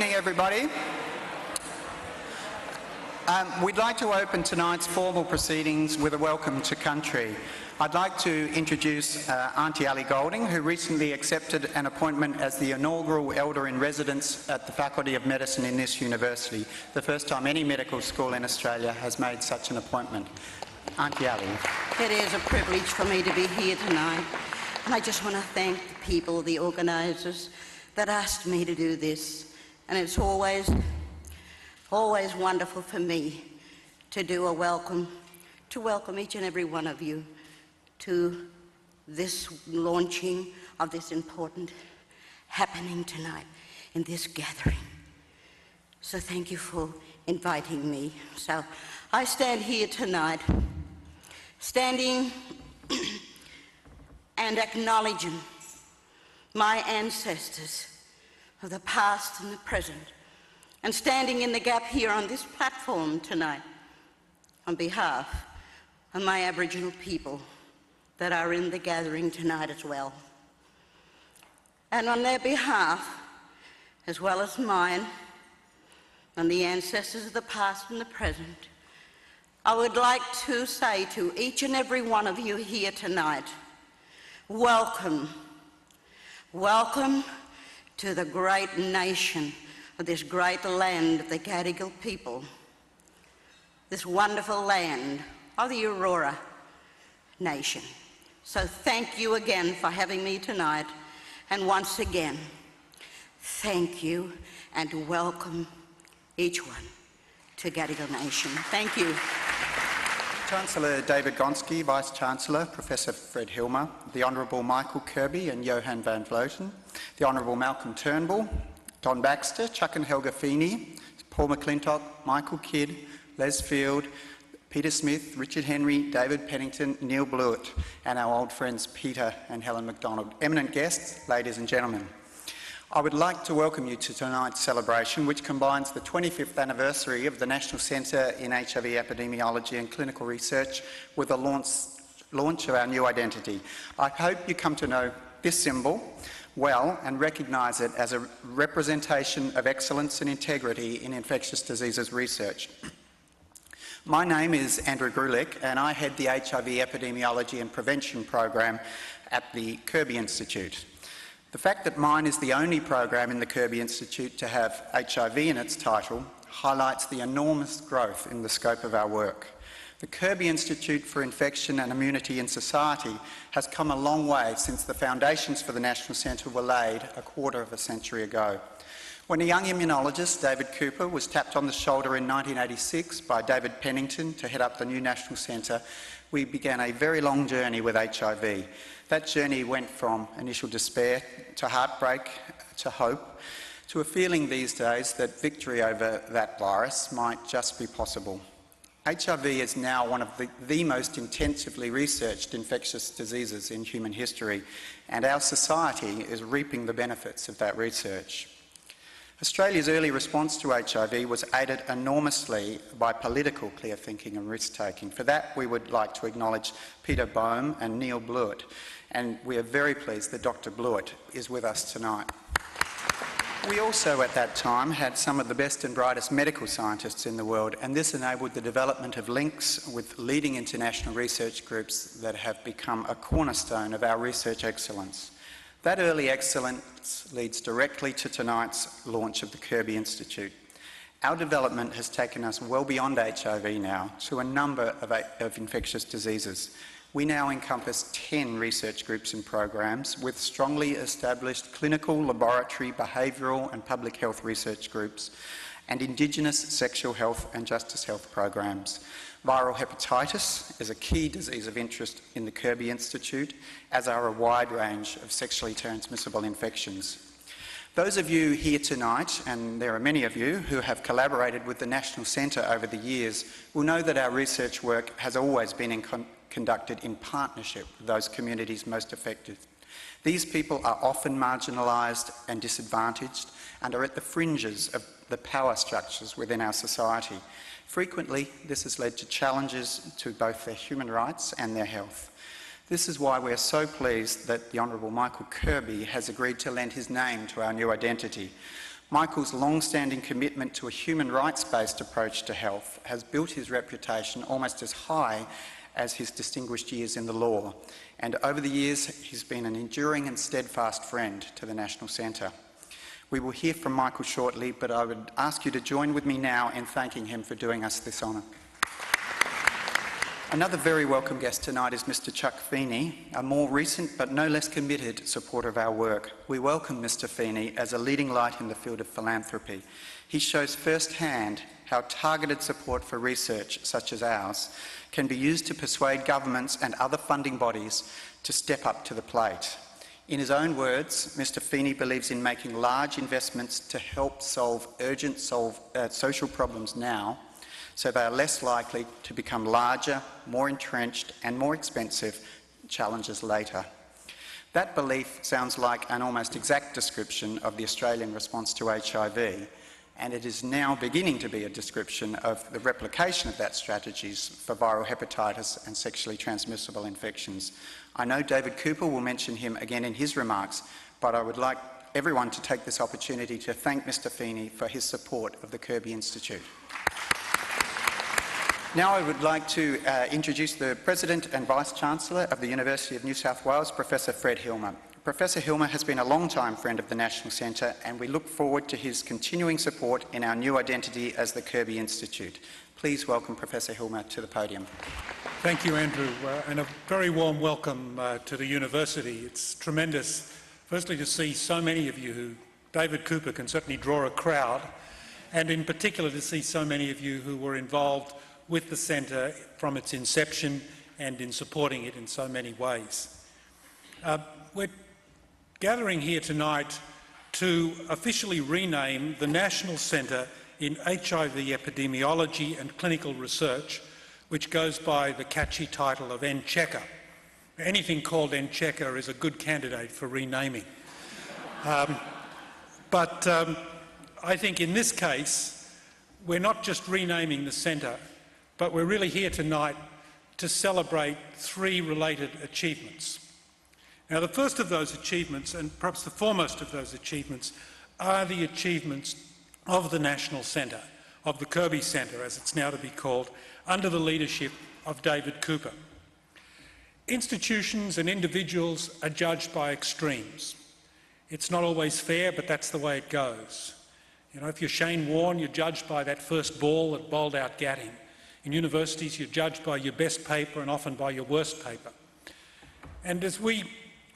evening, everybody. We'd like to open tonight's formal proceedings with a welcome to country. I'd like to introduce Auntie Ali Golding, who recently accepted an appointment as the inaugural Elder-in-Residence at the Faculty of Medicine in this university, the first time any medical school in Australia has made such an appointment. Auntie Ali. It is a privilege for me to be here tonight, and I just want to thank the people, the organisers, that asked me to do this. And it's always wonderful for me to do a welcome, to welcome each and every one of you to this launching of this important happening tonight in this gathering. So thank you for inviting me. So I stand here tonight, standing and acknowledging my ancestors of the past and the present, and standing in the gap here on this platform tonight on behalf of my Aboriginal people that are in the gathering tonight as well. And on their behalf, as well as mine, and the ancestors of the past and the present, I would like to say to each and every one of you here tonight, welcome. Welcome to the great nation of this great land of the Gadigal people, this wonderful land of the Aurora nation. So thank you again for having me tonight, and once again, thank you and welcome each one to Gadigal Nation. Thank you. Chancellor David Gonski, Vice-Chancellor Professor Fred Hilmer, the Honourable Michael Kirby and Johan van Vloten, the Honourable Malcolm Turnbull, Don Baxter, Chuck and Helga Feeney, Paul McClintock, Michael Kidd, Les Field, Peter Smith, Richard Henry, David Pennington, Neil Blewett, and our old friends Peter and Helen MacDonald. Eminent guests, ladies and gentlemen, I would like to welcome you to tonight's celebration, which combines the 25th anniversary of the National Centre in HIV Epidemiology and Clinical Research with the launch of our new identity. I hope you come to know this symbol well and recognise it as a representation of excellence and integrity in infectious diseases research. My name is Andrew Grulich, and I head the HIV Epidemiology and Prevention program at the Kirby Institute. The fact that mine is the only program in the Kirby Institute to have HIV in its title highlights the enormous growth in the scope of our work. The Kirby Institute for Infection and Immunity in Society has come a long way since the foundations for the National Centre were laid a quarter of a century ago. When a young immunologist, David Cooper, was tapped on the shoulder in 1986 by David Pennington to head up the new National Centre, we began a very long journey with HIV. That journey went from initial despair to heartbreak to hope to a feeling these days that victory over that virus might just be possible. HIV is now one of the most intensively researched infectious diseases in human history, and our society is reaping the benefits of that research. Australia's early response to HIV was aided enormously by political clear thinking and risk-taking. For that, we would like to acknowledge Peter Boehm and Neil Blewett, and we are very pleased that Dr. Blewett is with us tonight. We also, at that time, had some of the best and brightest medical scientists in the world, and this enabled the development of links with leading international research groups that have become a cornerstone of our research excellence. That early excellence leads directly to tonight's launch of the Kirby Institute. Our development has taken us well beyond HIV now to a number of infectious diseases. We now encompass 10 research groups and programs with strongly established clinical, laboratory, behavioural and public health research groups and Indigenous sexual health and justice health programs. Viral hepatitis is a key disease of interest in the Kirby Institute, as are a wide range of sexually transmissible infections. Those of you here tonight, and there are many of you who have collaborated with the National Centre over the years, will know that our research work has always been conducted in partnership with those communities most affected. These people are often marginalised and disadvantaged and are at the fringes of the power structures within our society. Frequently, this has led to challenges to both their human rights and their health. This is why we are so pleased that the Honourable Michael Kirby has agreed to lend his name to our new identity. Michael's long-standing commitment to a human rights-based approach to health has built his reputation almost as high as his distinguished years in the law, and over the years he's been an enduring and steadfast friend to the National Centre. We will hear from Michael shortly, but I would ask you to join with me now in thanking him for doing us this honour. Another very welcome guest tonight is Mr. Chuck Feeney, a more recent but no less committed supporter of our work. We welcome Mr. Feeney as a leading light in the field of philanthropy. He shows firsthand how targeted support for research such as ours can be used to persuade governments and other funding bodies to step up to the plate. In his own words, Mr. Feeney believes in making large investments to help solve urgent social problems now, so they are less likely to become larger, more entrenched and more expensive challenges later. That belief sounds like an almost exact description of the Australian response to HIV, and it is now beginning to be a description of the replication of that strategies for viral hepatitis and sexually transmissible infections. I know David Cooper will mention him again in his remarks, but I would like everyone to take this opportunity to thank Mr. Feeney for his support of the Kirby Institute. Now I would like to introduce the President and Vice-Chancellor of the University of New South Wales, Professor Fred Hilmer. Professor Hilmer has been a long-time friend of the National Centre, and we look forward to his continuing support in our new identity as the Kirby Institute. Please welcome Professor Hilmer to the podium. Thank you, Andrew, and a very warm welcome to the University. It's tremendous, firstly, to see so many of you who David Cooper can certainly draw a crowd, and in particular to see so many of you who were involved with the Centre from its inception and in supporting it in so many ways. We're gathering here tonight to officially rename the National Centre in HIV Epidemiology and Clinical Research, which goes by the catchy title of NCHECR. Anything called NCHECR is a good candidate for renaming. But I think in this case, we're not just renaming the Centre, but we're really here tonight to celebrate three related achievements. Now, the first of those achievements, and perhaps the foremost of those achievements, are the achievements of the National Centre, of the Kirby Centre, as it's now to be called, under the leadership of David Cooper. Institutions and individuals are judged by extremes. It's not always fair, but that's the way it goes. You know, if you're Shane Warne, you're judged by that first ball that bowled out Gatting. In universities, you're judged by your best paper and often by your worst paper. And as we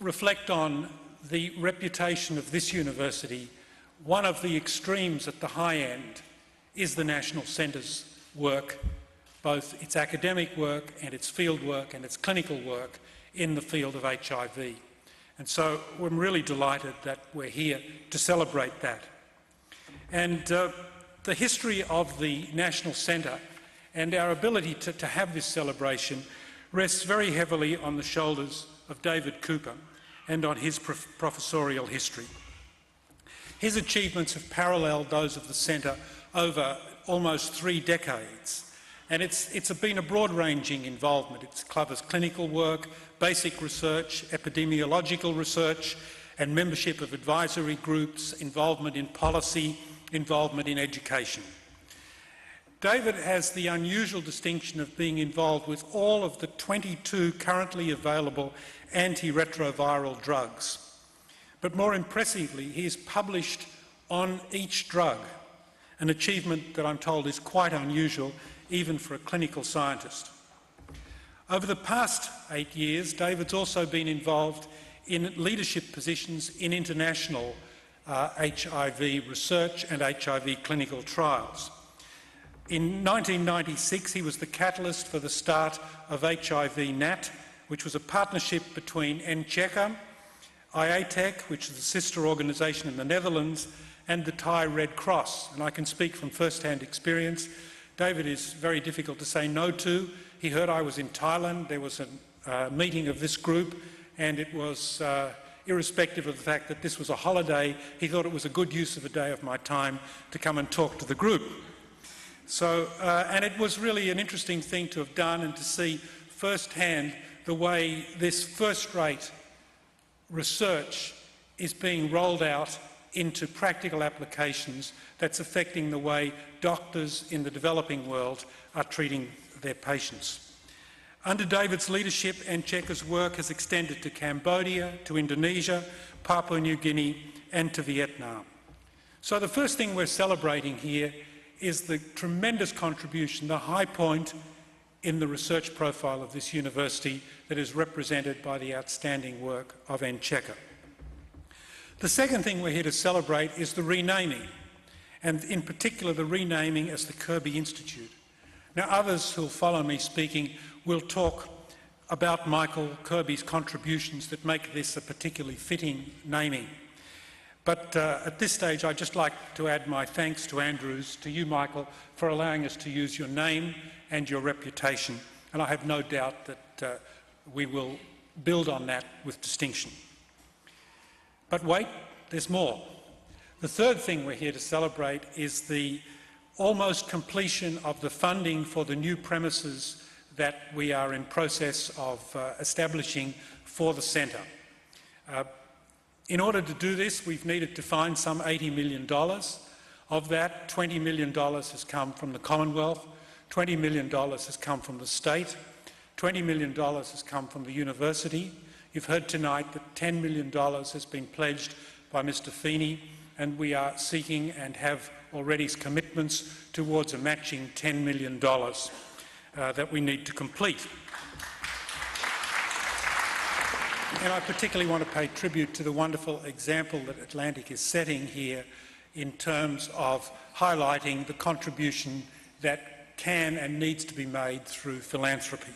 reflect on the reputation of this university, one of the extremes at the high end is the National Centre's work, both its academic work and its field work and its clinical work in the field of HIV. And so we're really delighted that we're here to celebrate that. And the history of the National Centre and our ability to have this celebration rests very heavily on the shoulders of David Cooper and on his professorial history. His achievements have paralleled those of the Centre over almost 3 decades, and it's been a broad-ranging involvement. It covers clinical work, basic research, epidemiological research, and membership of advisory groups, involvement in policy, involvement in education. David has the unusual distinction of being involved with all of the 22 currently available antiretroviral drugs. But more impressively, he has published on each drug, an achievement that I'm told is quite unusual even for a clinical scientist. Over the past 8 years, David's also been involved in leadership positions in international HIV research and HIV clinical trials. In 1996, he was the catalyst for the start of HIV-NAT, which was a partnership between NCHECR, IATEC, which is a sister organisation in the Netherlands, and the Thai Red Cross. And I can speak from first-hand experience. David is very difficult to say no to. He heard I was in Thailand. There was a meeting of this group, and it was, irrespective of the fact that this was a holiday, he thought it was a good use of a day of my time to come and talk to the group. So, and it was really an interesting thing to have done and to see firsthand the way this first-rate research is being rolled out into practical applications that's affecting the way doctors in the developing world are treating their patients. Under David's leadership, NCHECA's work has extended to Cambodia, to Indonesia, Papua New Guinea and to Vietnam. So the first thing we're celebrating here is the tremendous contribution, the high point in the research profile of this university that is represented by the outstanding work of NCHECA. The second thing we're here to celebrate is the renaming, and in particular the renaming as the Kirby Institute. Now others who'll follow me speaking will talk about Michael Kirby's contributions that make this a particularly fitting naming. But at this stage I'd just like to add my thanks to Andrews, to you Michael, for allowing us to use your name and your reputation, and I have no doubt that we will build on that with distinction. But wait, there's more. The third thing we're here to celebrate is the almost completion of the funding for the new premises that we are in process of establishing for the centre. In order to do this, we've needed to find some $80 million. Of that, $20 million has come from the Commonwealth, $20 million has come from the state, $20 million has come from the university. You've heard tonight that $10 million has been pledged by Mr Feeney, and we are seeking and have already commitments towards a matching $10 million that we need to complete. And I particularly want to pay tribute to the wonderful example that Atlantic is setting here in terms of highlighting the contribution that can and needs to be made through philanthropy.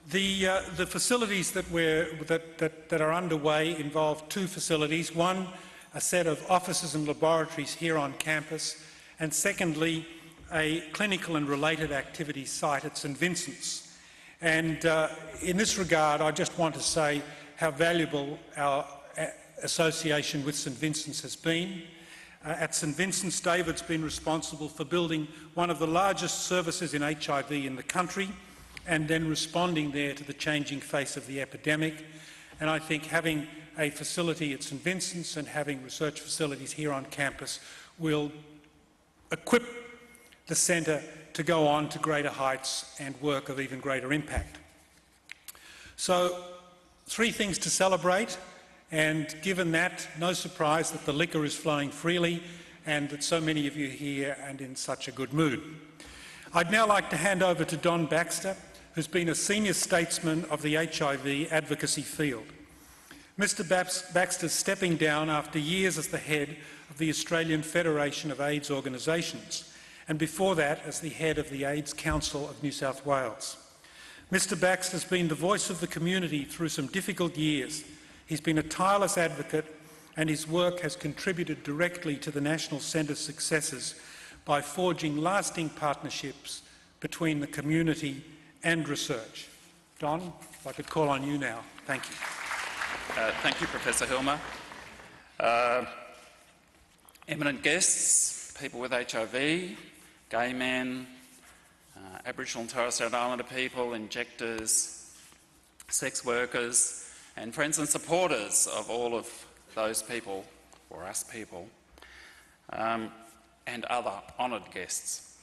The facilities that are underway involve two facilities. One, a set of offices and laboratories here on campus, and secondly, a clinical and related activities site at St Vincent's. And in this regard, I just want to say how valuable our association with St Vincent's has been. At St Vincent's, David's been responsible for building one of the largest services in HIV in the country, and then responding there to the changing face of the epidemic. And I think having a facility at St Vincent's and having research facilities here on campus will equip the centre to go on to greater heights and work of even greater impact. So, three things to celebrate, and given that, no surprise that the liquor is flowing freely and that so many of you are here and in such a good mood. I'd now like to hand over to Don Baxter, who's been a senior statesman of the HIV advocacy field. Mr Baxter's stepping down after years as the head of the Australian Federation of AIDS Organisations, and before that as the head of the AIDS Council of New South Wales. Mr Baxter's been the voice of the community through some difficult years. He's been a tireless advocate, and his work has contributed directly to the National Centre's successes by forging lasting partnerships between the community and research. Don, if I could call on you now. Thank you. Thank you, Professor Hilmer. Eminent guests, people with HIV, gay men, Aboriginal and Torres Strait Islander people, injectors, sex workers, and friends and supporters of all of those people, or us people, and other honoured guests.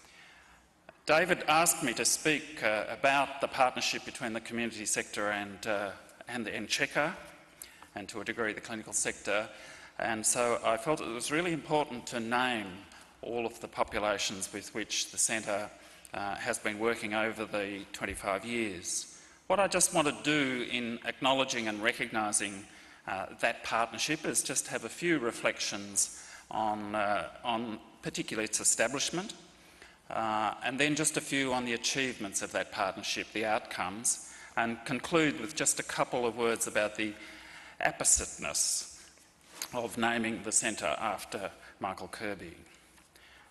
David asked me to speak about the partnership between the community sector and the NCHECA, and to a degree the clinical sector, and so I felt it was really important to name all of the populations with which the centre has been working over the 25 years. What I just want to do in acknowledging and recognising that partnership is just have a few reflections on particularly its establishment, and then just a few on the achievements of that partnership, the outcomes, and conclude with just a couple of words about the appositeness of naming the centre after Michael Kirby.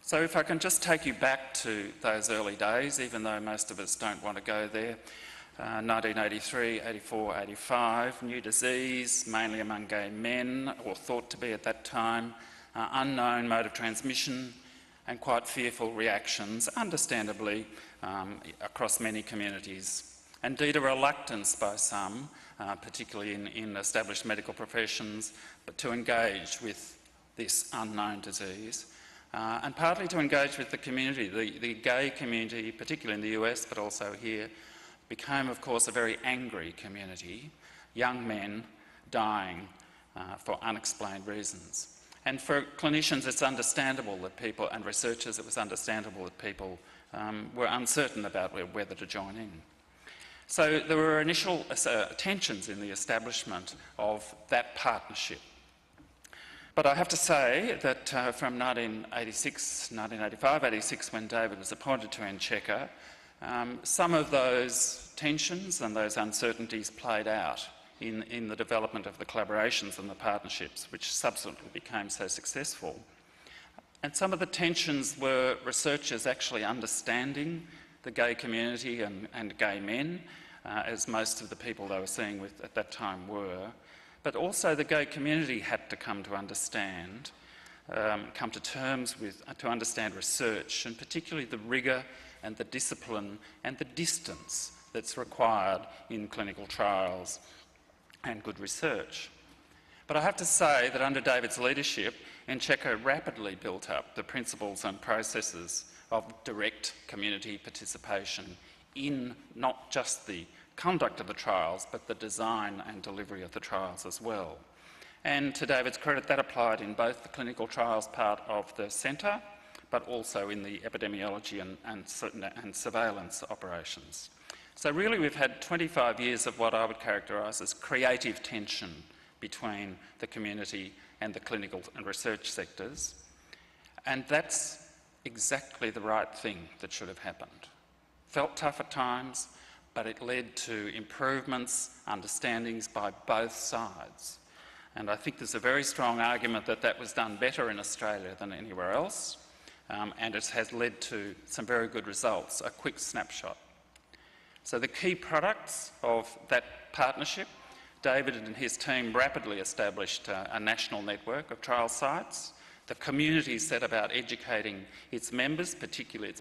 So if I can just take you back to those early days, even though most of us don't want to go there, 1983, 84, 85, new disease, mainly among gay men, or thought to be at that time, unknown mode of transmission, and quite fearful reactions, understandably, across many communities. Indeed, a reluctance by some, particularly in established medical professions, but to engage with this unknown disease, and partly to engage with the community. The gay community, particularly in the US, but also here, became, of course, a very angry community, young men dying for unexplained reasons. And for clinicians, it's understandable that people, and researchers, it was understandable that people were uncertain about whether to join in. So there were initial tensions in the establishment of that partnership. But I have to say that from 1985-86, when David was appointed to UNSWTV, some of those tensions and those uncertainties played out in the development of the collaborations and the partnerships, which subsequently became so successful. And some of the tensions were researchers actually understanding the gay community and gay men, as most of the people they were seeing with at that time were, but also the gay community had to come to understand, come to terms with, to understand research, and particularly the rigour and the discipline and the distance that's required in clinical trials and good research. But I have to say that under David's leadership, UNSWTV rapidly built up the principles and processes of direct community participation in not just the conduct of the trials, but the design and delivery of the trials as well. And to David's credit, that applied in both the clinical trials part of the centre, but also in the epidemiology and surveillance operations. So really we've had 25 years of what I would characterise as creative tension between the community and the clinical and research sectors, and that's exactly the right thing that should have happened. Felt tough at times, but it led to improvements, understandings by both sides. And I think there's a very strong argument that that was done better in Australia than anywhere else, and it has led to some very good results. A quick snapshot. So the key products of that partnership, David and his team rapidly established a national network of trial sites. The community set about educating its members, particularly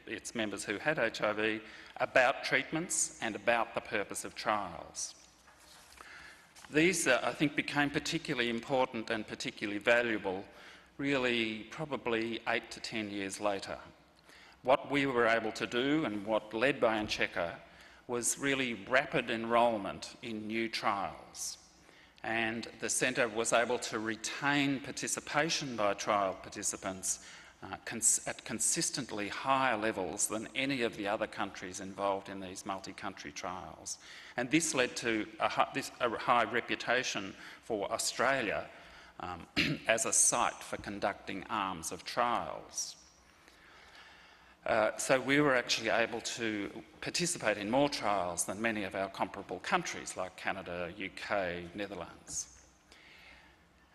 its members who had HIV, about treatments and about the purpose of trials. These, I think, became particularly important and particularly valuable really probably 8 to 10 years later. What we were able to do, and what led by UNSWTV, was really rapid enrolment in new trials. And the centre was able to retain participation by trial participants at consistently higher levels than any of the other countries involved in these multi-country trials. And this led to a high reputation for Australia as a site for conducting arms of trials. So we were actually able to participate in more trials than many of our comparable countries like Canada, UK, Netherlands.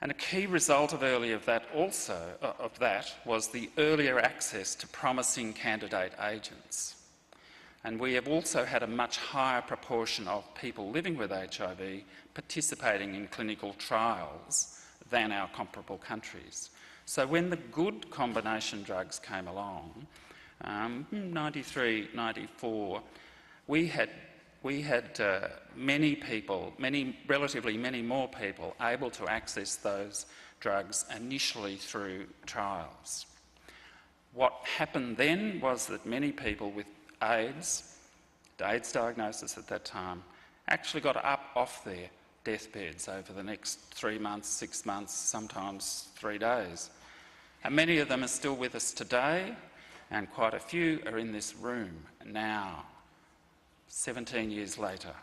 And a key result of that was the earlier access to promising candidate agents. And we have also had a much higher proportion of people living with HIV participating in clinical trials than our comparable countries. So when the good combination drugs came along, 93, 94, we had many people, relatively many more people able to access those drugs initially through trials. What happened then was that many people with AIDS diagnosis at that time, actually got up off their deathbeds over the next 3 months, 6 months, sometimes 3 days. And many of them are still with us today, and quite a few are in this room now, 17 years later.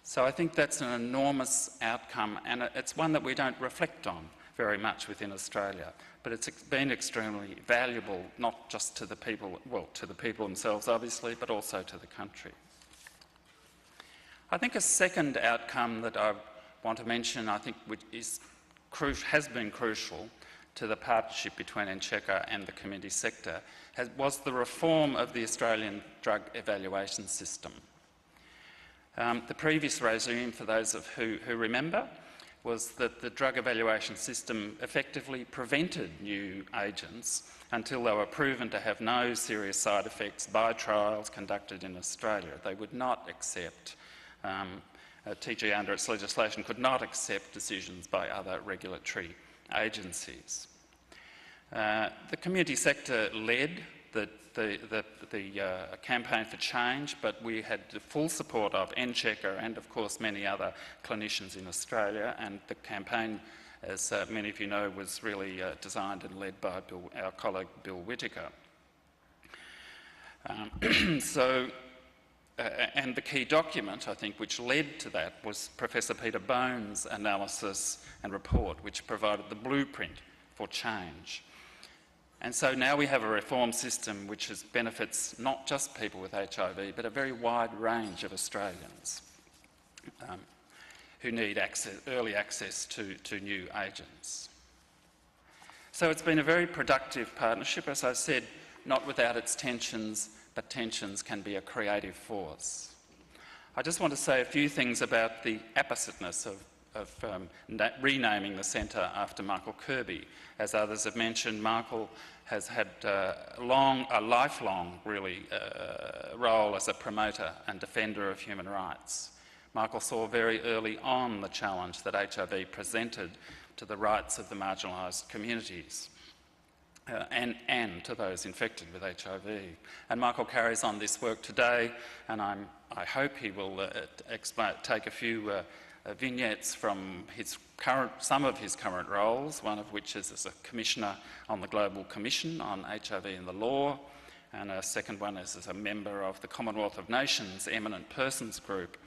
So I think that's an enormous outcome, and it's one that we don't reflect on very much within Australia, but it's been extremely valuable, not just to the people, well, to the people themselves obviously, but also to the country. I think a second outcome that I want to mention, I think which has been crucial to the partnership between UNSWTV and the community sector was the reform of the Australian drug evaluation system. The previous regime, for those of who remember, was that the drug evaluation system effectively prevented new agents until they were proven to have no serious side effects by trials conducted in Australia. They would not accept, TGA under its legislation could not accept decisions by other regulatory agencies. The community sector led the campaign for change, but we had the full support of NCHECA and of course many other clinicians in Australia, and the campaign, as many of you know, was really designed and led by our colleague Bill Whittaker. And the key document, I think, which led to that was Professor Peter Bone's analysis and report, which provided the blueprint for change. And so now we have a reform system which benefits not just people with HIV, but a very wide range of Australians who need early access to new agents. So it's been a very productive partnership, as I said, not without its tensions, but tensions can be a creative force. I just want to say a few things about the appositeness of renaming the centre after Michael Kirby. As others have mentioned, Michael has had a lifelong, really, role as a promoter and defender of human rights. Michael saw very early on the challenge that HIV presented to the rights of the marginalised communities and to those infected with HIV. And Michael carries on this work today, and I hope he will take a few vignettes from some of his current roles, one of which is as a Commissioner on the Global Commission on HIV and the Law, and a second one is as a member of the Commonwealth of Nations Eminent Persons Group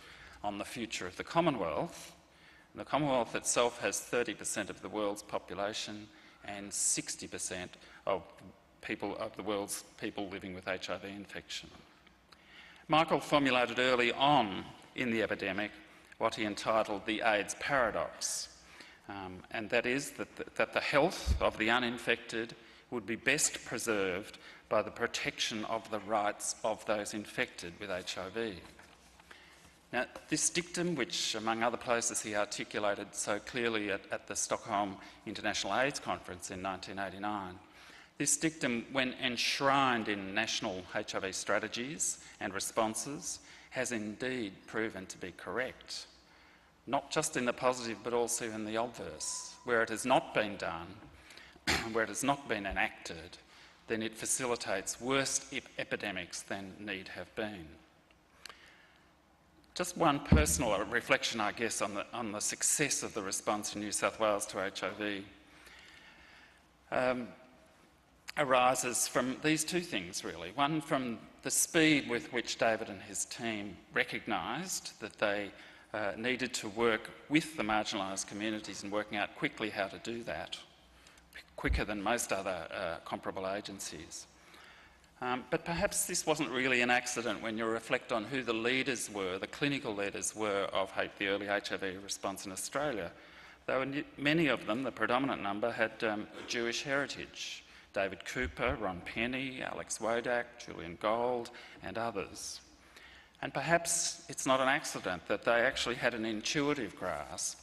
on the future of the Commonwealth. And the Commonwealth itself has 30% of the world's population and 60% of the world's people living with HIV infection. Michael formulated early on in the epidemic what he entitled the AIDS paradox, and that is that the health of the uninfected would be best preserved by the protection of the rights of those infected with HIV. Now, this dictum, which among other places he articulated so clearly at the Stockholm International AIDS Conference in 1989, this dictum, when enshrined in national HIV strategies and responses, has indeed proven to be correct, not just in the positive but also in the obverse. Where it has not been done, where it has not been enacted, then it facilitates worse epidemics than need have been. Just one personal reflection, I guess, on the success of the response in New South Wales to HIV arises from these two things, really. One, from the speed with which David and his team recognised that they needed to work with the marginalised communities and working out quickly how to do that, quicker than most other comparable agencies. But perhaps this wasn't really an accident when you reflect on who the leaders were, the clinical leaders were of the early HIV response in Australia. Though many of them, the predominant number, had Jewish heritage. David Cooper, Ron Penny, Alex Wodak, Julian Gold, and others. And perhaps it's not an accident that they actually had an intuitive grasp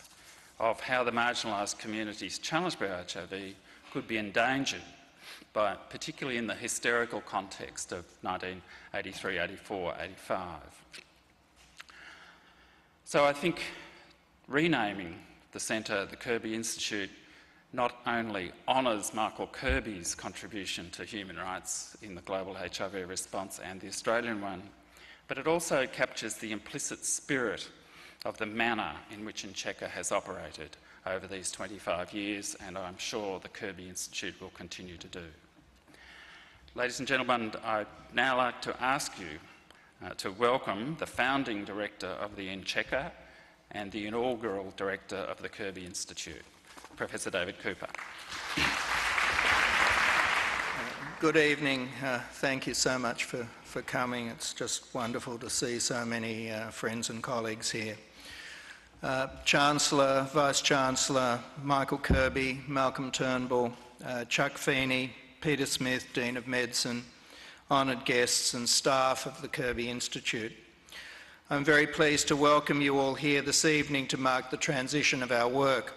of how the marginalised communities challenged by HIV could be endangered, particularly in the hysterical context of 1983, 84, 85. So I think renaming the centre the Kirby Institute not only honours Michael Kirby's contribution to human rights in the global HIV response and the Australian one, but it also captures the implicit spirit of the manner in which UNSWTV has operated over these 25 years, and I'm sure the Kirby Institute will continue to do. Ladies and gentlemen, I'd now like to ask you to welcome the founding director of the UNSWTV and the inaugural director of the Kirby Institute, Professor David Cooper. Good evening. Thank you so much for coming. It's just wonderful to see so many friends and colleagues here. Chancellor, Vice-Chancellor, Michael Kirby, Malcolm Turnbull, Chuck Feeney, Peter Smith, Dean of Medicine, honoured guests and staff of the Kirby Institute. I'm very pleased to welcome you all here this evening to mark the transition of our work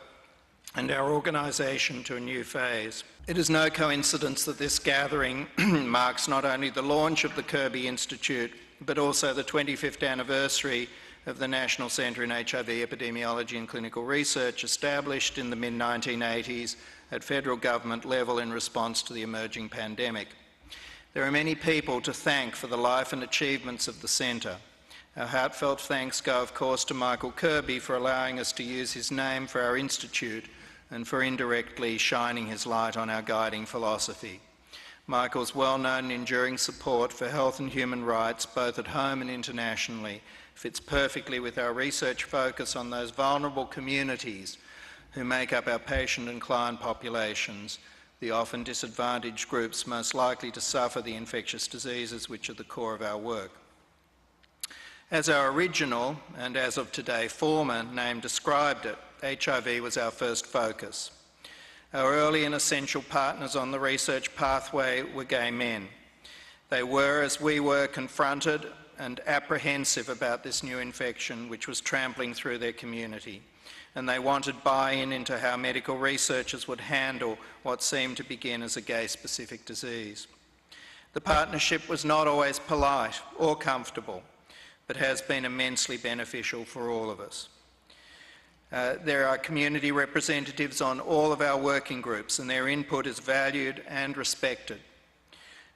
and our organisation to a new phase. It is no coincidence that this gathering marks not only the launch of the Kirby Institute, but also the 25th anniversary of the National Centre in HIV Epidemiology and Clinical Research, established in the mid-1980s at federal government level in response to the emerging pandemic. There are many people to thank for the life and achievements of the centre. Our heartfelt thanks go, of course, to Michael Kirby for allowing us to use his name for our institute and for indirectly shining his light on our guiding philosophy. Michael's well-known and enduring support for health and human rights, both at home and internationally, fits perfectly with our research focus on those vulnerable communities who make up our patient and client populations, the often disadvantaged groups most likely to suffer the infectious diseases which are the core of our work. As our original, and as of today former, name described it, HIV was our first focus. Our early and essential partners on the research pathway were gay men. They were, as we were, confronted and apprehensive about this new infection which was trampling through their community, and they wanted buy-in into how medical researchers would handle what seemed to begin as a gay-specific disease. The partnership was not always polite or comfortable, but has been immensely beneficial for all of us. There are community representatives on all of our working groups, and their input is valued and respected.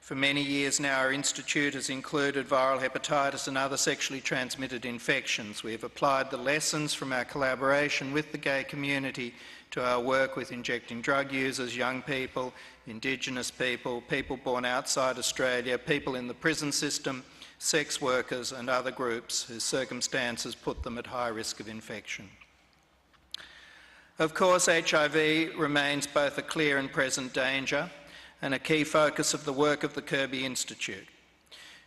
For many years now, our institute has included viral hepatitis and other sexually transmitted infections. We have applied the lessons from our collaboration with the gay community to our work with injecting drug users, young people, Indigenous people, people born outside Australia, people in the prison system, sex workers and other groups whose circumstances put them at high risk of infection. Of course, HIV remains both a clear and present danger and a key focus of the work of the Kirby Institute.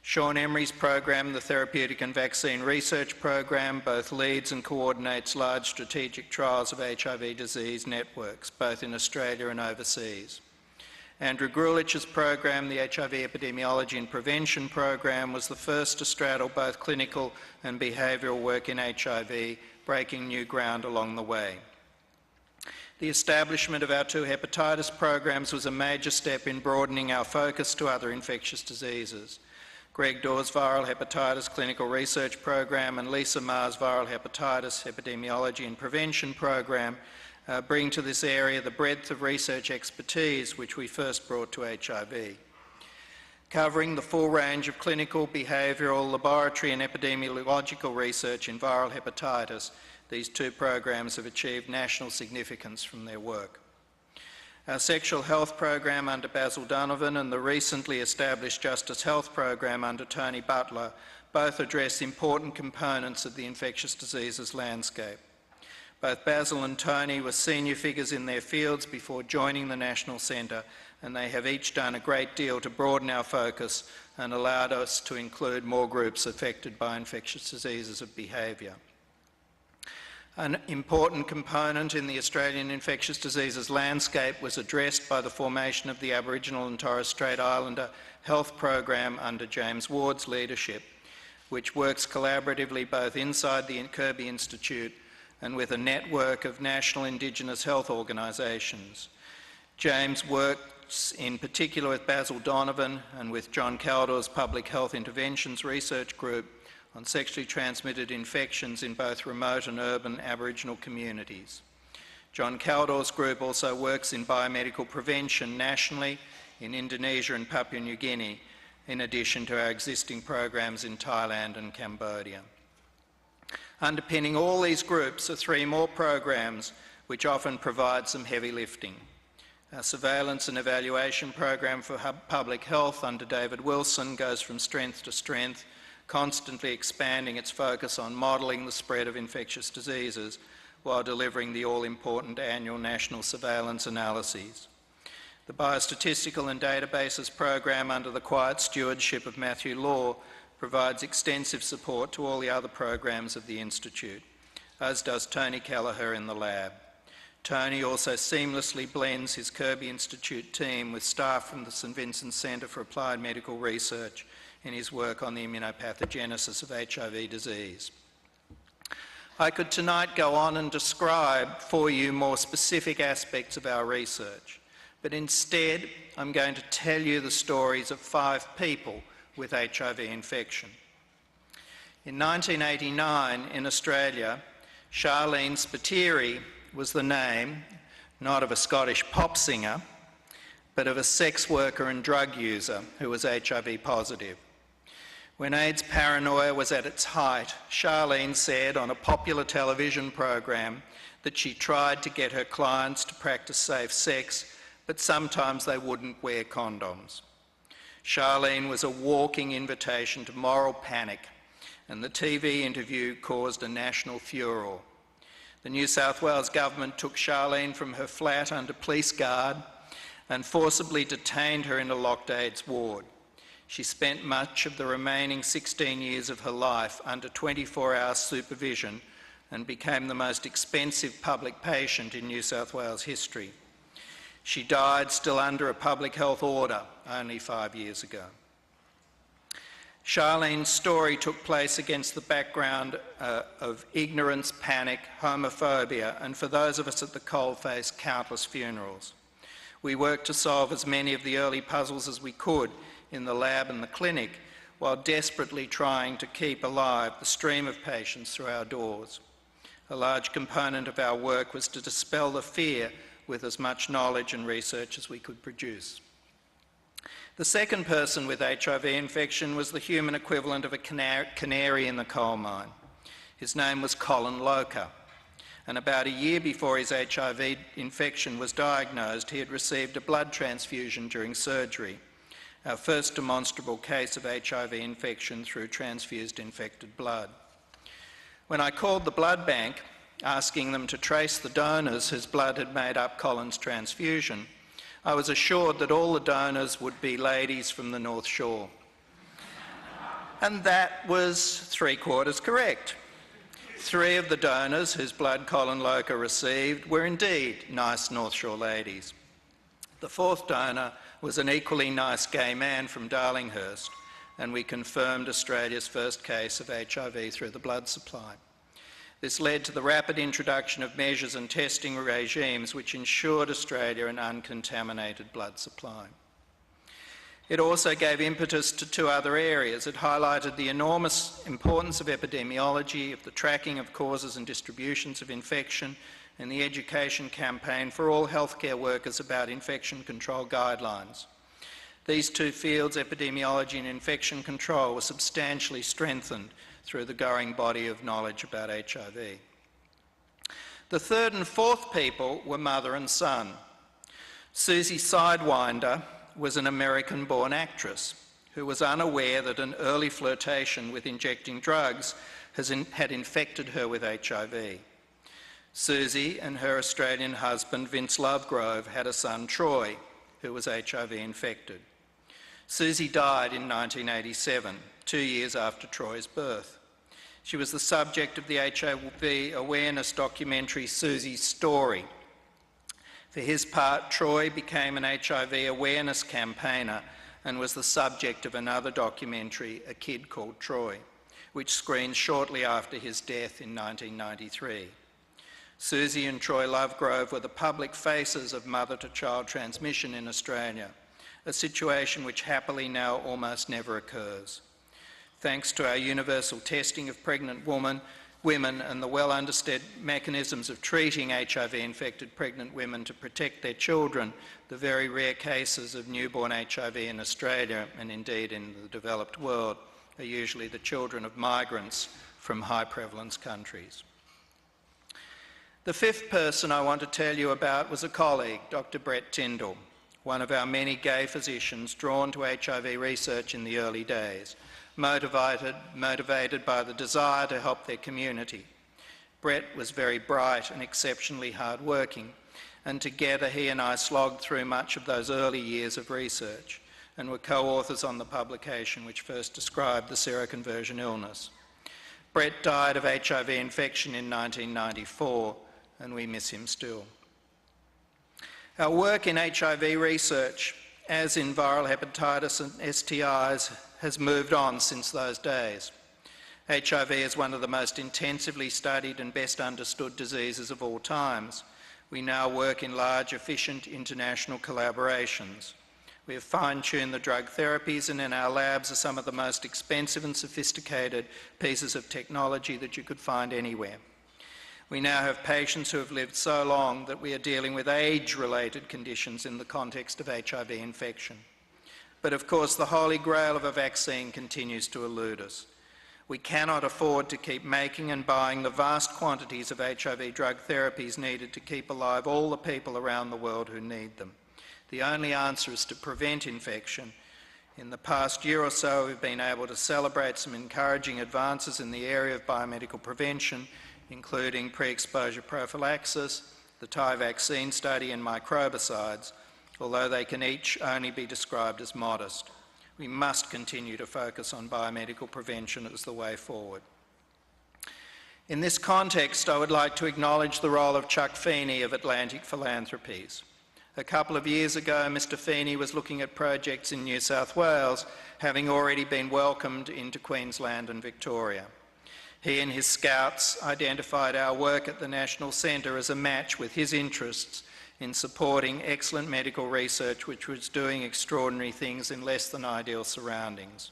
Sean Emery's program, the Therapeutic and Vaccine Research Program, both leads and coordinates large strategic trials of HIV disease networks, both in Australia and overseas. Andrew Grulich's program, the HIV Epidemiology and Prevention Program, was the first to straddle both clinical and behavioural work in HIV, breaking new ground along the way. The establishment of our two hepatitis programs was a major step in broadening our focus to other infectious diseases. Greg Dawes' Viral Hepatitis Clinical Research Program and Lisa Ma's Viral Hepatitis Epidemiology and Prevention Program bring to this area the breadth of research expertise which we first brought to HIV. Covering the full range of clinical, behavioural, laboratory and epidemiological research in viral hepatitis, these two programs have achieved national significance from their work. Our sexual health program under Basil Donovan and the recently established Justice Health program under Tony Butler both address important components of the infectious diseases landscape. Both Basil and Tony were senior figures in their fields before joining the National Centre, and they have each done a great deal to broaden our focus and allowed us to include more groups affected by infectious diseases of behaviour. An important component in the Australian infectious diseases landscape was addressed by the formation of the Aboriginal and Torres Strait Islander Health Program under James Ward's leadership, which works collaboratively both inside the Kirby Institute and with a network of national Indigenous health organisations. James works in particular with Basil Donovan and with John Caldor's Public Health Interventions Research Group on sexually transmitted infections in both remote and urban Aboriginal communities. John Caldor's group also works in biomedical prevention nationally in Indonesia and Papua New Guinea, in addition to our existing programs in Thailand and Cambodia. Underpinning all these groups are three more programs which often provide some heavy lifting. Our surveillance and evaluation program for public health under David Wilson goes from strength to strength, constantly expanding its focus on modelling the spread of infectious diseases while delivering the all-important annual national surveillance analyses. The Biostatistical and Databases program under the quiet stewardship of Matthew Law provides extensive support to all the other programs of the Institute, as does Tony Kelleher in the lab. Tony also seamlessly blends his Kirby Institute team with staff from the St Vincent Centre for Applied Medical Research in his work on the immunopathogenesis of HIV disease. I could tonight go on and describe for you more specific aspects of our research, but instead I'm going to tell you the stories of 5 people with HIV infection. In 1989, in Australia, Charlene Spiteri was the name, not of a Scottish pop singer, but of a sex worker and drug user who was HIV positive. When AIDS paranoia was at its height, Charlene said on a popular television program that she tried to get her clients to practice safe sex, but sometimes they wouldn't wear condoms. Charlene was a walking invitation to moral panic, and the TV interview caused a national furore. The New South Wales government took Charlene from her flat under police guard and forcibly detained her in a locked AIDS ward. She spent much of the remaining 16 years of her life under 24-hour supervision and became the most expensive public patient in New South Wales history. She died still under a public health order only 5 years ago. Charlene's story took place against the background of ignorance, panic, homophobia, and for those of us at the coalface, countless funerals. We worked to solve as many of the early puzzles as we could in the lab and the clinic, while desperately trying to keep alive the stream of patients through our doors. A large component of our work was to dispel the fear with as much knowledge and research as we could produce. The second person with HIV infection was the human equivalent of a canary in the coal mine. His name was Colin Loker, and about a year before his HIV infection was diagnosed, he had received a blood transfusion during surgery, our first demonstrable case of HIV infection through transfused infected blood. When I called the blood bank, asking them to trace the donors whose blood had made up Colin's transfusion, I was assured that all the donors would be ladies from the North Shore. And that was 3/4 correct. 3 of the donors whose blood Colin Loker received were indeed nice North Shore ladies. The 4th donor was an equally nice gay man from Darlinghurst, and we confirmed Australia's first case of HIV through the blood supply. This led to the rapid introduction of measures and testing regimes which ensured Australia an uncontaminated blood supply. It also gave impetus to 2 other areas. It highlighted the enormous importance of epidemiology, of the tracking of causes and distributions of infection, and the education campaign for all healthcare workers about infection control guidelines. These 2 fields, epidemiology and infection control, were substantially strengthened through the growing body of knowledge about HIV. The 3rd and 4th people were mother and son. Susie Sidewinder was an American-born actress who was unaware that an early flirtation with injecting drugs had infected her with HIV. Susie and her Australian husband, Vince Lovegrove, had a son, Troy, who was HIV infected. Susie died in 1987, 2 years after Troy's birth. She was the subject of the HIV awareness documentary Susie's Story. For his part, Troy became an HIV awareness campaigner and was the subject of another documentary, A Kid Called Troy, which screened shortly after his death in 1993. Susie and Troy Lovegrove were the public faces of mother-to-child transmission in Australia, a situation which happily now almost never occurs. Thanks to our universal testing of pregnant women and the well-understood mechanisms of treating HIV-infected pregnant women to protect their children, the very rare cases of newborn HIV in Australia, and indeed in the developed world, are usually the children of migrants from high-prevalence countries. The 5th person I want to tell you about was a colleague, Dr. Brett Jindal, one of our many gay physicians drawn to HIV research in the early days, motivated by the desire to help their community. Brett was very bright and exceptionally hard-working, and together he and I slogged through much of those early years of research and were co-authors on the publication which first described the seroconversion illness. Brett died of HIV infection in 1994, and we miss him still. Our work in HIV research, as in viral hepatitis and STIs, has moved on since those days. HIV is one of the most intensively studied and best understood diseases of all times. We now work in large, efficient international collaborations. We have fine-tuned the drug therapies, and in our labs are some of the most expensive and sophisticated pieces of technology that you could find anywhere. We now have patients who have lived so long that we are dealing with age-related conditions in the context of HIV infection. But of course, the holy grail of a vaccine continues to elude us. We cannot afford to keep making and buying the vast quantities of HIV drug therapies needed to keep alive all the people around the world who need them. The only answer is to prevent infection. In the past year or so, we've been able to celebrate some encouraging advances in the area of biomedical prevention, including pre-exposure prophylaxis, the Thai vaccine study, and microbicides, although they can each only be described as modest. We must continue to focus on biomedical prevention as the way forward. In this context, I would like to acknowledge the role of Chuck Feeney of Atlantic Philanthropies. A couple of years ago, Mr. Feeney was looking at projects in New South Wales, having already been welcomed into Queensland and Victoria. He and his scouts identified our work at the National Centre as a match with his interests in supporting excellent medical research which was doing extraordinary things in less than ideal surroundings.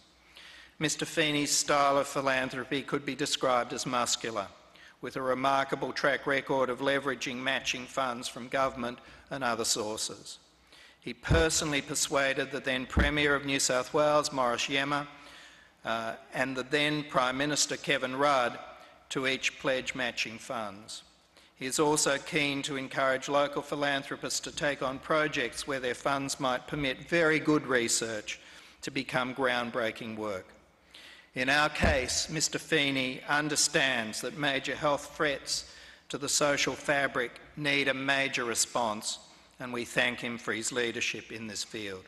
Mr. Feeney's style of philanthropy could be described as muscular, with a remarkable track record of leveraging matching funds from government and other sources. He personally persuaded the then Premier of New South Wales, Maurice Yemmer, and the then Prime Minister, Kevin Rudd, to each pledge matching funds. He is also keen to encourage local philanthropists to take on projects where their funds might permit very good research to become groundbreaking work. In our case, Mr. Feeney understands that major health threats to the social fabric need a major response, and we thank him for his leadership in this field.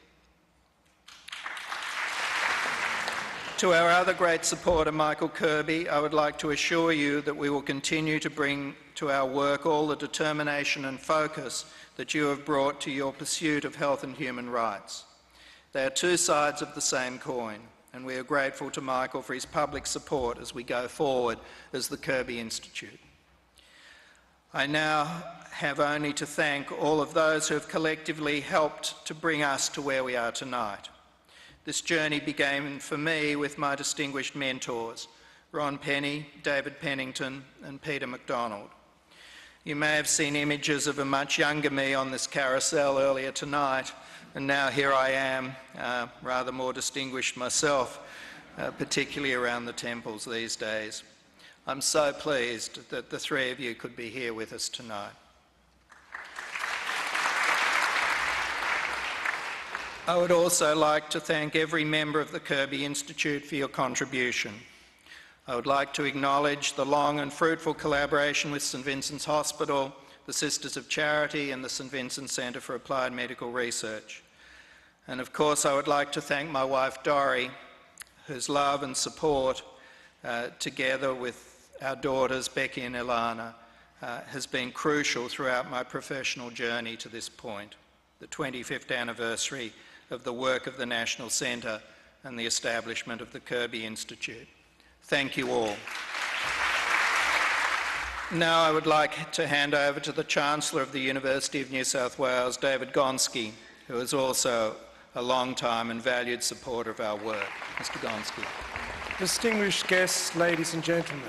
To our other great supporter, Michael Kirby, I would like to assure you that we will continue to bring to our work all the determination and focus that you have brought to your pursuit of health and human rights. They are two sides of the same coin, and we are grateful to Michael for his public support as we go forward as the Kirby Institute. I now have only to thank all of those who have collectively helped to bring us to where we are tonight. This journey began for me with my distinguished mentors, Ron Penny, David Pennington, and Peter MacDonald. You may have seen images of a much younger me on this carousel earlier tonight, and now here I am, rather more distinguished myself, particularly around the temples these days. I'm so pleased that the three of you could be here with us tonight. I would also like to thank every member of the Kirby Institute for your contribution. I would like to acknowledge the long and fruitful collaboration with St Vincent's Hospital, the Sisters of Charity and the St Vincent Centre for Applied Medical Research. And of course I would like to thank my wife Dori, whose love and support, together with our daughters Becky and Ilana, has been crucial throughout my professional journey to this point, the 25th anniversary of the work of the National Centre and the establishment of the Kirby Institute. Thank you all. Now I would like to hand over to the Chancellor of the University of New South Wales, David Gonski, who is also a long-time and valued supporter of our work. Mr. Gonski. Distinguished guests, ladies and gentlemen.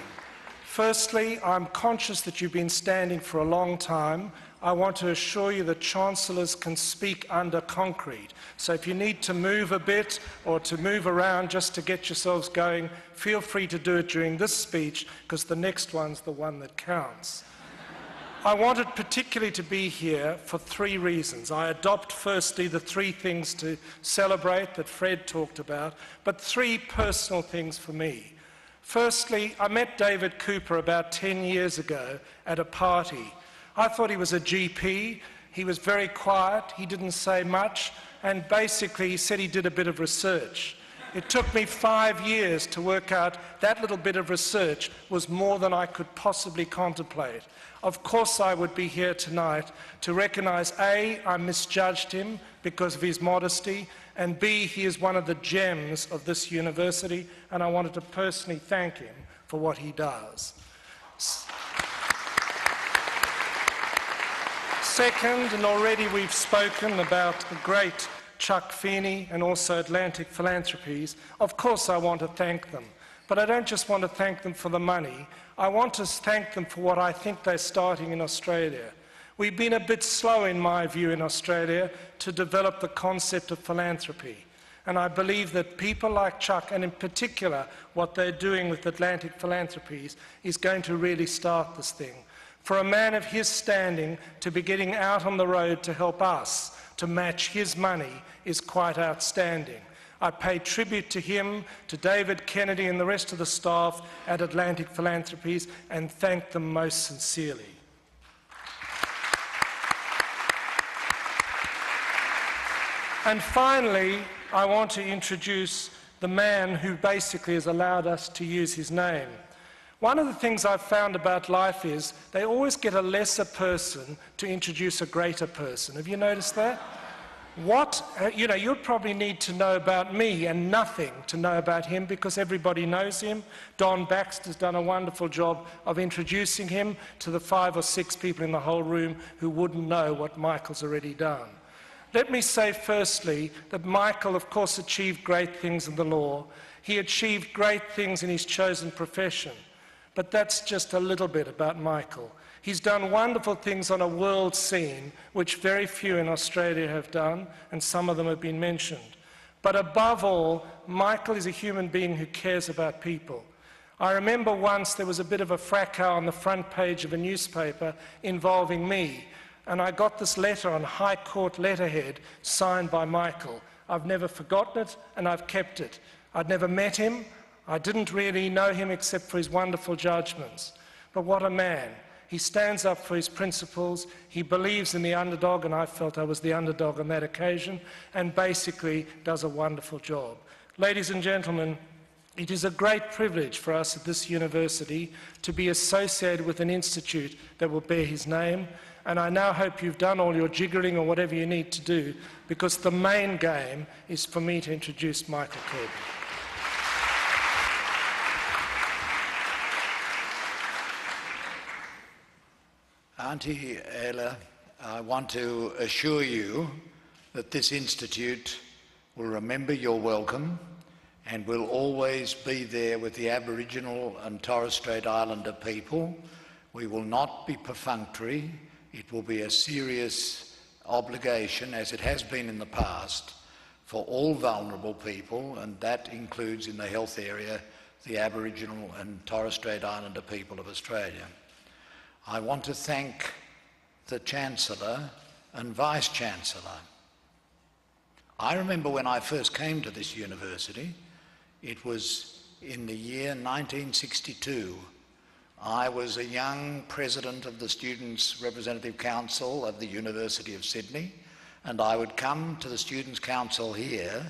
Firstly, I'm conscious that you've been standing for a long time. I want to assure you that Chancellors can speak under concrete. So if you need to move a bit or to move around just to get yourselves going, feel free to do it during this speech, because the next one's the one that counts. I wanted particularly to be here for three reasons. I adopt firstly the three things to celebrate that Fred talked about, but three personal things for me. Firstly, I met David Cooper about 10 years ago at a party. I thought he was a GP. He was very quiet, he didn't say much, and basically he said he did a bit of research. It took me 5 years to work out that little bit of research was more than I could possibly contemplate. Of course I would be here tonight to recognise A, I misjudged him because of his modesty, and B, he is one of the gems of this university, and I wanted to personally thank him for what he does. Second, and already we've spoken about the great Chuck Feeney and also Atlantic Philanthropies, of course I want to thank them. But I don't just want to thank them for the money. I want to thank them for what I think they're starting in Australia. We've been a bit slow, in my view, in Australia to develop the concept of philanthropy. And I believe that people like Chuck, and in particular what they're doing with Atlantic Philanthropies, is going to really start this thing. For a man of his standing to be getting out on the road to help us to match his money is quite outstanding. I pay tribute to him, to David Kennedy and the rest of the staff at Atlantic Philanthropies, and thank them most sincerely. And finally, I want to introduce the man who basically has allowed us to use his name. One of the things I've found about life is they always get a lesser person to introduce a greater person. Have you noticed that? You'll probably need to know about me and nothing to know about him because everybody knows him. Don Baxter's done a wonderful job of introducing him to the 5 or 6 people in the whole room who wouldn't know what Michael's already done. Let me say firstly that Michael, of course, achieved great things in the law. He achieved great things in his chosen profession. But that's just a little bit about Michael. He's done wonderful things on a world scene, which very few in Australia have done, and some of them have been mentioned. But above all, Michael is a human being who cares about people. I remember once there was a bit of a fracas on the front page of a newspaper involving me, and I got this letter on High Court letterhead signed by Michael. I've never forgotten it, and I've kept it. I'd never met him. I didn't really know him except for his wonderful judgments. But what a man. He stands up for his principles, he believes in the underdog, and I felt I was the underdog on that occasion, and basically does a wonderful job. Ladies and gentlemen, it is a great privilege for us at this university to be associated with an institute that will bear his name, and I now hope you've done all your jiggering or whatever you need to do, because the main game is for me to introduce Michael Kirby. Auntie Ayla, I want to assure you that this institute will remember your welcome and will always be there with the Aboriginal and Torres Strait Islander people. We will not be perfunctory. It will be a serious obligation, as it has been in the past, for all vulnerable people, and that includes in the health area the Aboriginal and Torres Strait Islander people of Australia. I want to thank the Chancellor and Vice-Chancellor. I remember when I first came to this university, it was in the year 1962. I was a young president of the Students' Representative Council of the University of Sydney, and I would come to the Students' Council here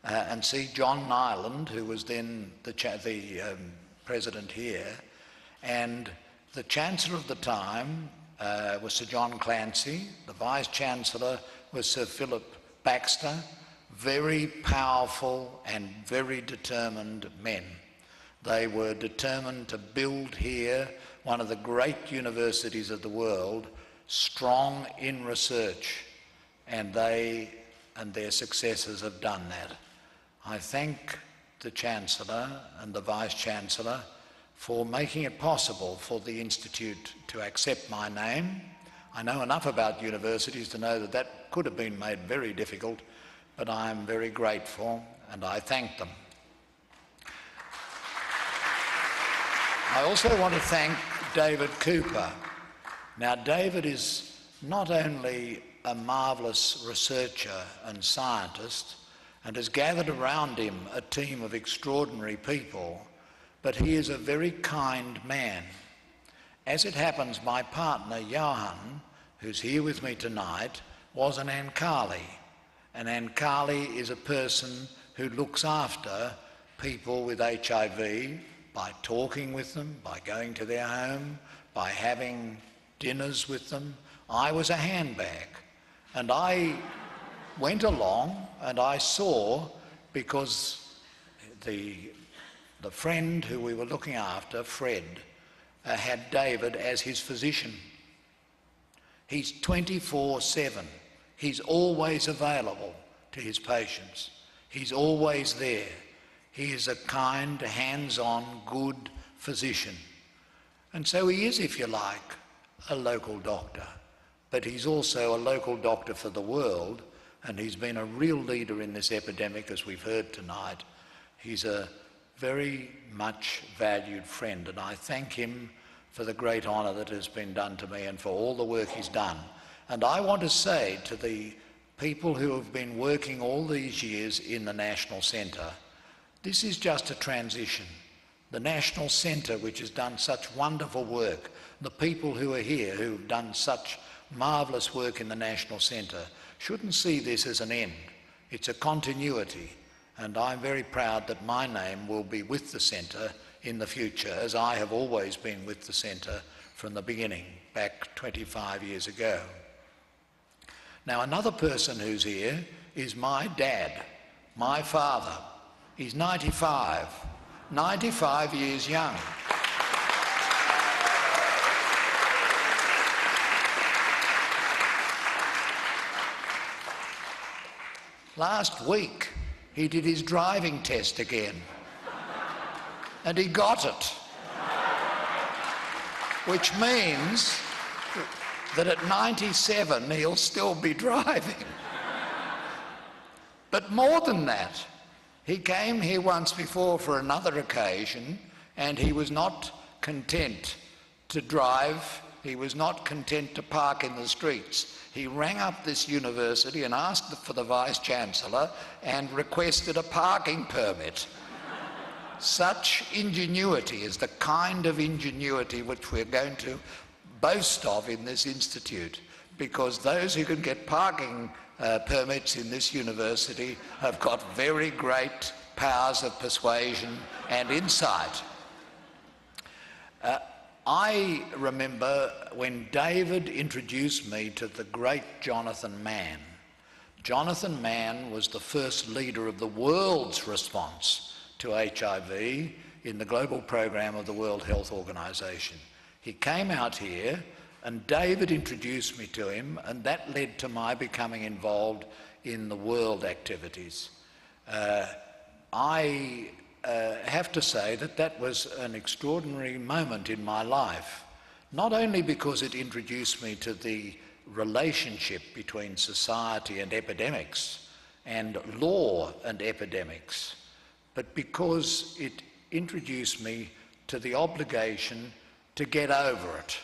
and see John Nyland, who was then the president here, and the Chancellor of the time was Sir John Clancy. The Vice-Chancellor was Sir Philip Baxter. Very powerful and very determined men. They were determined to build here one of the great universities of the world, strong in research, and they and their successors have done that. I thank the Chancellor and the Vice-Chancellor for making it possible for the Institute to accept my name. I know enough about universities to know that that could have been made very difficult, but I am very grateful and I thank them. I also want to thank David Cooper. Now, David is not only a marvellous researcher and scientist and has gathered around him a team of extraordinary people, but he is a very kind man. As it happens, my partner, Johan, who's here with me tonight, was an Ankali. An Ankali is a person who looks after people with HIV by talking with them, by going to their home, by having dinners with them. I was a handbag, and I went along and I saw, because the friend who we were looking after, Fred, had David as his physician. He's 24/7. He's always available to his patients. He's always there. He is a kind, hands-on, good physician. And so he is, if you like, a local doctor. But he's also a local doctor for the world, and he's been a real leader in this epidemic, as we've heard tonight. He's a very much valued friend, and I thank him for the great honour that has been done to me and for all the work he's done. And I want to say to the people who have been working all these years in the National Centre, this is just a transition. The National Centre, which has done such wonderful work, the people who are here who have done such marvellous work in the National Centre, shouldn't see this as an end. It's a continuity, and I'm very proud that my name will be with the Centre in the future, as I have always been with the Centre from the beginning, back 25 years ago. Now, another person who's here is my dad, my father. He's 95 years young. Last week, he did his driving test again, and he got it, which means that at 97 he'll still be driving. But more than that, he came here once before for another occasion, and he was not content to drive. He was not content to park in the streets. He rang up this university and asked for the Vice-Chancellor and requested a parking permit. Such ingenuity is the kind of ingenuity which we're going to boast of in this institute, because those who can get parking permits in this university have got very great powers of persuasion and insight. I remember when David introduced me to the great Jonathan Mann. Jonathan Mann was the first leader of the world's response to HIV in the global program of the World Health Organization. He came out here and David introduced me to him, and that led to my becoming involved in the world activities. I have to say that that was an extraordinary moment in my life, not only because it introduced me to the relationship between society and epidemics and law and epidemics, but because it introduced me to the obligation to get over it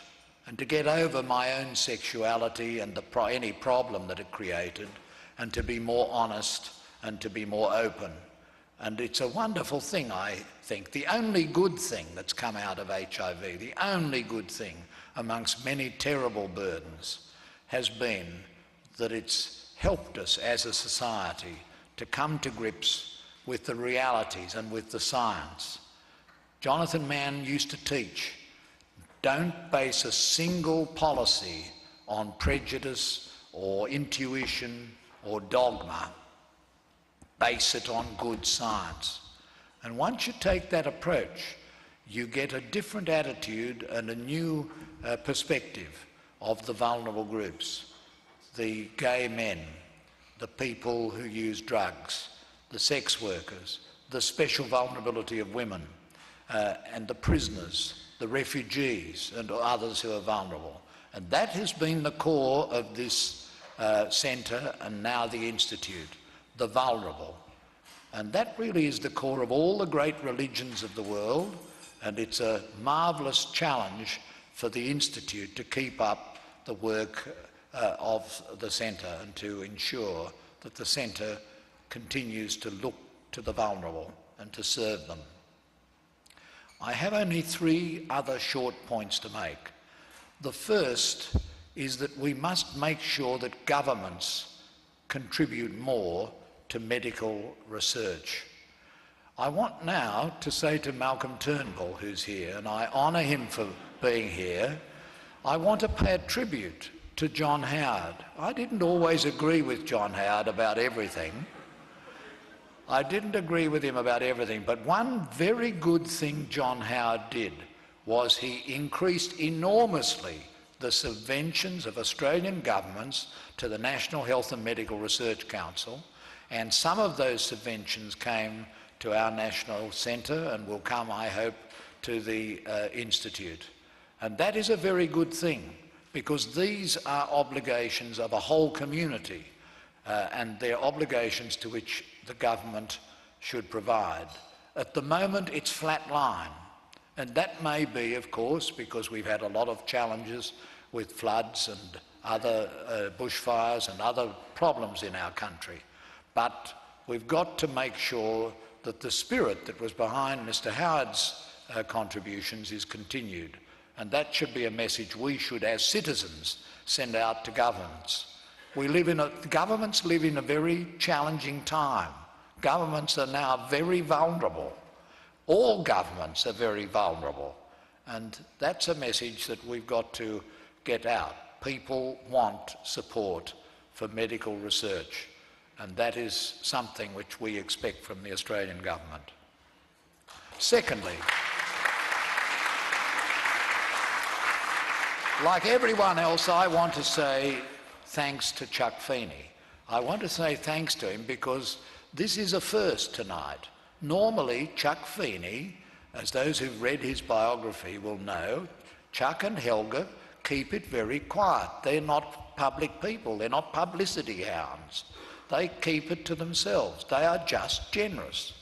and to get over my own sexuality and any problem that it created, and to be more honest and to be more open. And it's a wonderful thing, I think. The only good thing that's come out of HIV, the only good thing amongst many terrible burdens, has been that it's helped us as a society to come to grips with the realities and with the science. Jonathan Mann used to teach, don't base a single policy on prejudice or intuition or dogma. Base it on good science. And once you take that approach, you get a different attitude and a new perspective of the vulnerable groups, the gay men, the people who use drugs, the sex workers, the special vulnerability of women, and the prisoners, the refugees and others who are vulnerable. And that has been the core of this centre and now the Institute. The vulnerable. And that really is the core of all the great religions of the world, and it's a marvellous challenge for the Institute to keep up the work of the centre and to ensure that the centre continues to look to the vulnerable and to serve them. I have only 3 other short points to make. The first is that we must make sure that governments contribute more to medical research. I want now to say to Malcolm Turnbull, who's here, and I honour him for being here, I want to pay a tribute to John Howard. I didn't always agree with John Howard about everything. I didn't agree with him about everything, but one very good thing John Howard did was he increased enormously the subventions of Australian governments to the National Health and Medical Research Council, And some of those subventions came to our national centre and will come, I hope, to the Institute. And that is a very good thing, because these are obligations of a whole community, and they're obligations to which the government should provide. At the moment, it's flat line, and that may be, of course, because we've had a lot of challenges with floods and other bushfires and other problems in our country. But we've got to make sure that the spirit that was behind Mr. Howard's contributions is continued. And that should be a message we should, as citizens, send out to governments. Governments live in a very challenging time. Governments are now very vulnerable. All governments are very vulnerable. And that's a message that we've got to get out. People want support for medical research, and that is something which we expect from the Australian government. Secondly, like everyone else, I want to say thanks to Chuck Feeney. I want to say thanks to him because this is a first tonight. Normally, Chuck Feeney, as those who've read his biography will know, Chuck and Helga keep it very quiet. They're not public people. They're not publicity hounds. They keep it to themselves. They are just generous.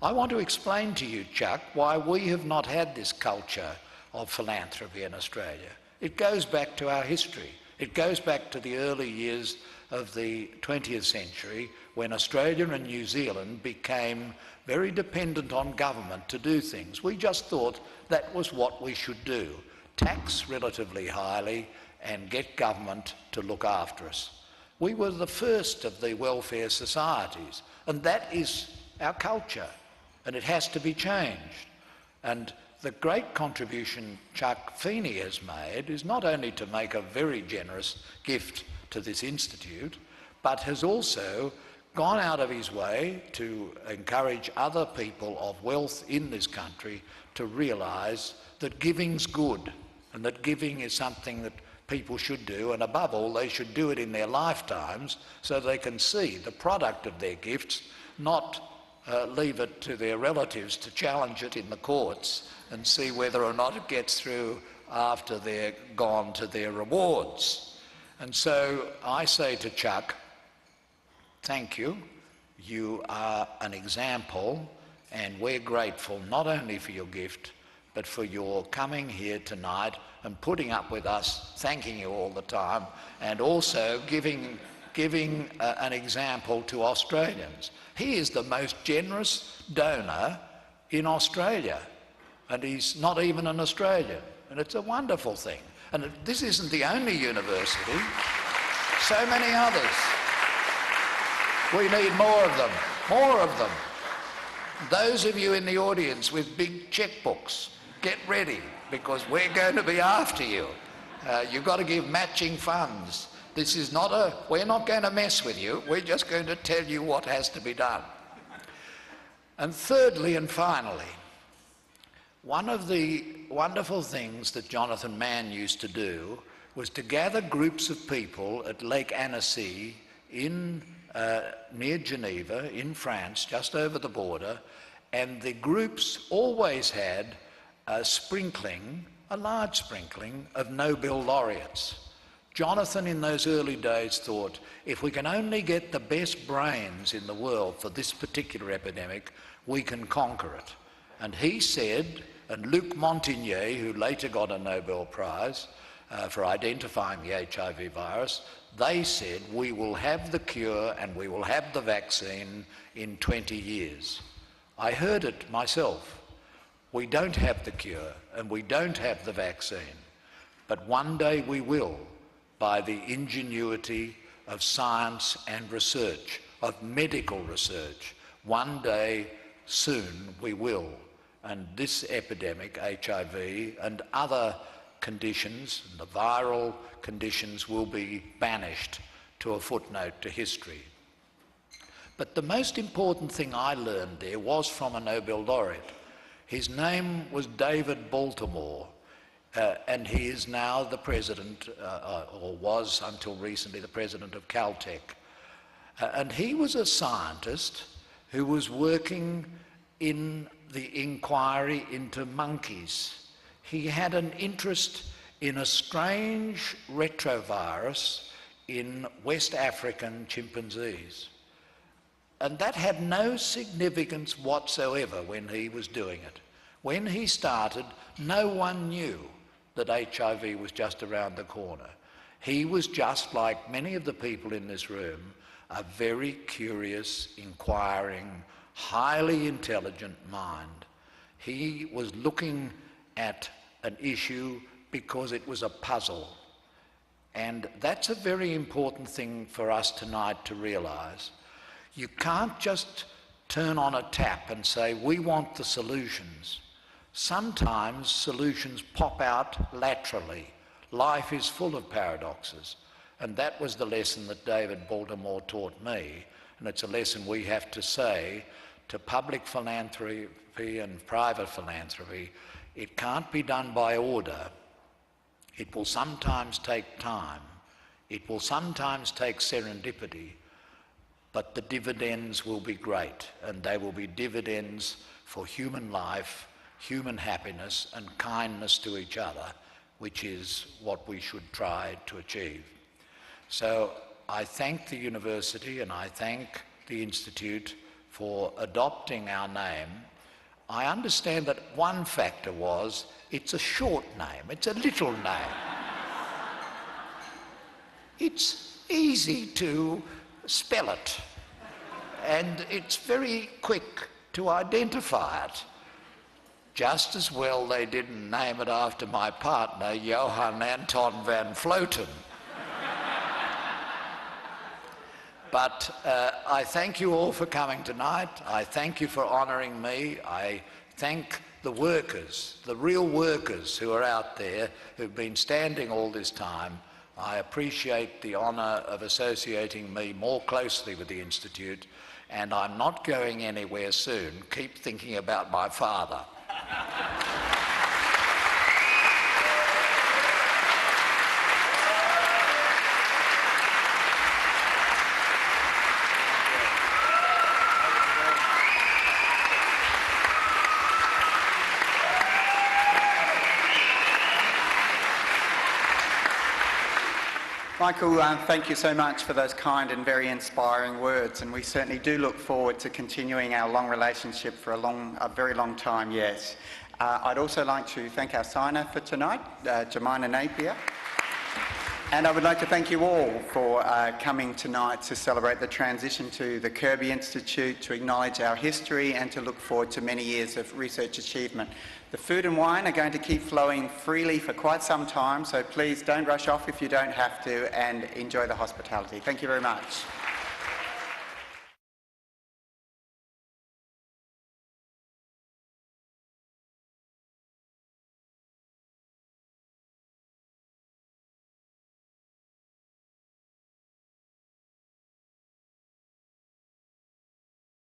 I want to explain to you, Chuck, why we have not had this culture of philanthropy in Australia. It goes back to our history. It goes back to the early years of the 20th century when Australia and New Zealand became very dependent on government to do things. We just thought that was what we should do. Tax relatively highly and get government to look after us. We were the first of the welfare societies, and that is our culture, and it has to be changed. And the great contribution Chuck Feeney has made is not only to make a very generous gift to this institute, but has also gone out of his way to encourage other people of wealth in this country to realise that giving's good, and that giving is something that people should do, and above all, they should do it in their lifetimes so they can see the product of their gifts, not leave it to their relatives to challenge it in the courts and see whether or not it gets through after they're gone to their rewards. And so I say to Chuck, thank you. You are an example, and we're grateful not only for your gift, but for your coming here tonight and putting up with us, thanking you all the time, and also giving an example to Australians. He is the most generous donor in Australia, and he's not even an Australian, and it's a wonderful thing. And this isn't the only university, so many others. We need more of them, more of them. Those of you in the audience with big checkbooks, get ready, because we're going to be after you. You've got to give matching funds. This is not we're not going to mess with you, we're just going to tell you what has to be done. And thirdly and finally, one of the wonderful things that Jonathan Mann used to do was to gather groups of people at Lake Annecy near Geneva in France, just over the border, and the groups always had a large sprinkling of Nobel laureates. Jonathan in those early days thought, if we can only get the best brains in the world for this particular epidemic, we can conquer it. And he said, and Luc Montagnier, who later got a Nobel Prize for identifying the HIV virus, they said, we will have the cure and we will have the vaccine in 20 years. I heard it myself. We don't have the cure and we don't have the vaccine, but one day we will, by the ingenuity of science and research, of medical research. One day, soon, we will. And this epidemic, HIV, and other conditions, the viral conditions, will be banished to a footnote to history. But the most important thing I learned there was from a Nobel laureate. His name was David Baltimore, and he is now the president, or was until recently the president of Caltech. And he was a scientist who was working in the inquiry into monkeys. He had an interest in a strange retrovirus in West African chimpanzees. And that had no significance whatsoever when he was doing it. When he started, no one knew that HIV was just around the corner. He was just like many of the people in this room, a very curious, inquiring, highly intelligent mind. He was looking at an issue because it was a puzzle. And that's a very important thing for us tonight to realise. You can't just turn on a tap and say, we want the solutions. Sometimes solutions pop out laterally. Life is full of paradoxes. And that was the lesson that David Baltimore taught me. And it's a lesson we have to say to public philanthropy and private philanthropy. It can't be done by order. It will sometimes take time. It will sometimes take serendipity. But the dividends will be great, and they will be dividends for human life, human happiness and kindness to each other, which is what we should try to achieve. So I thank the university and I thank the Institute for adopting our name. I understand that one factor was it's a short name, it's a little name. It's easy to spell it, and it's very quick to identify it. Just as well they didn't name it after my partner, Johan Anton van Vloten. But I thank you all for coming tonight. I thank you for honouring me. I thank the workers, the real workers who are out there who've been standing all this time. I appreciate the honour of associating me more closely with the Institute, and I'm not going anywhere soon. Keep thinking about my father. Michael, thank you so much for those kind and very inspiring words, and we certainly do look forward to continuing our long relationship for a very long time, yes. I'd also like to thank our signer for tonight, Jemina Napier. And I would like to thank you all for coming tonight to celebrate the transition to the Kirby Institute, to acknowledge our history and to look forward to many years of research achievement. The food and wine are going to keep flowing freely for quite some time, so please don't rush off if you don't have to, and enjoy the hospitality. Thank you very much.